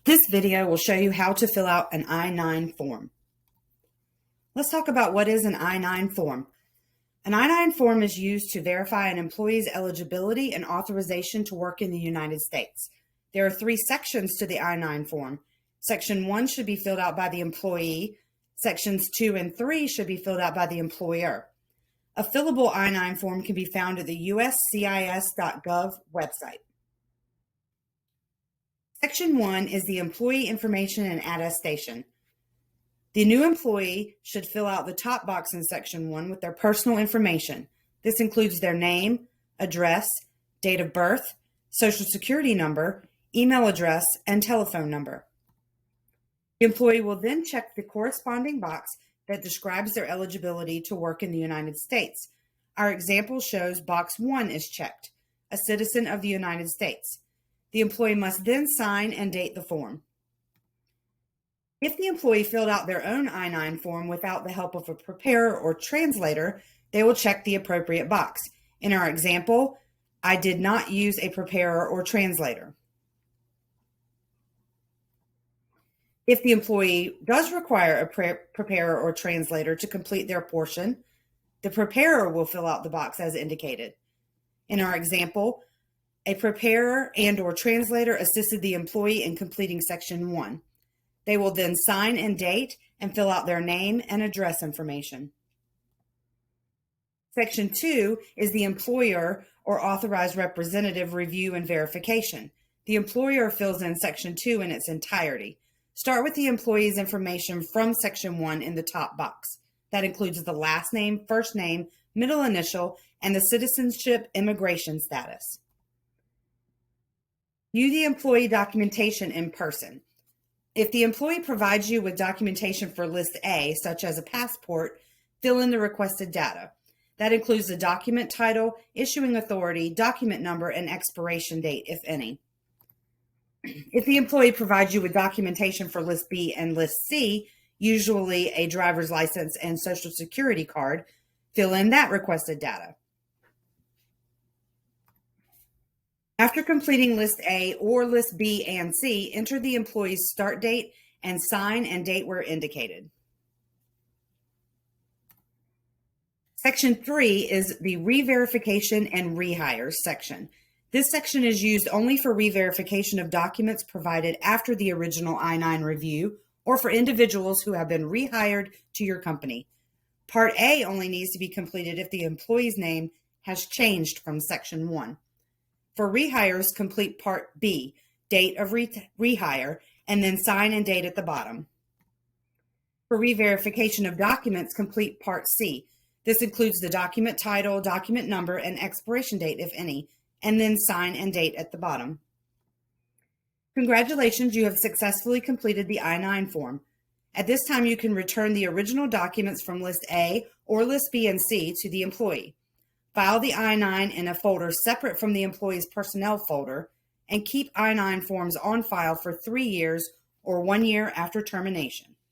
This video will show you how to fill out an I-9 form. Let's talk about what is an I-9 form. An I-9 form is used to verify an employee's eligibility and authorization to work in the United States. There are 3 sections to the I-9 form. Section 1 should be filled out by the employee. Sections 2 and 3 should be filled out by the employer. A fillable I-9 form can be found at the uscis.gov website. Section 1 is the employee information and attestation. The new employee should fill out the top box in Section 1 with their personal information. This includes their name, address, date of birth, social security number, email address, and telephone number. The employee will then check the corresponding box that describes their eligibility to work in the United States. Our example shows box 1 is checked, a citizen of the United States. The employee must then sign and date the form. If the employee filled out their own I-9 form without the help of a preparer or translator, they will check the appropriate box. In our example, I did not use a preparer or translator. If the employee does require a preparer or translator to complete their portion, the preparer will fill out the box as indicated. In our example, a preparer and/or translator assisted the employee in completing Section 1. They will then sign and date and fill out their name and address information. Section 2 is the employer or authorized representative review and verification. The employer fills in Section 2 in its entirety. Start with the employee's information from Section 1 in the top box. That includes the last name, first name, middle initial, and the citizenship immigration status. View the employee documentation in person. If the employee provides you with documentation for List A, such as a passport, fill in the requested data. That includes the document title, issuing authority, document number, and expiration date, if any. If the employee provides you with documentation for List B and List C, usually a driver's license and social security card, fill in that requested data. After completing List A or List B and C, enter the employee's start date and sign and date where indicated. Section 3 is the re-verification and rehires section. This section is used only for re-verification of documents provided after the original I-9 review or for individuals who have been rehired to your company. Part A only needs to be completed if the employee's name has changed from Section 1. For rehires, complete Part B, date of rehire, and then sign and date at the bottom. For re-verification of documents, complete Part C. This includes the document title, document number, and expiration date, if any, and then sign and date at the bottom. Congratulations, you have successfully completed the I-9 form. At this time, you can return the original documents from List A or List B and C to the employee. File the I-9 in a folder separate from the employee's personnel folder, and keep I-9 forms on file for 3 years or 1 year after termination.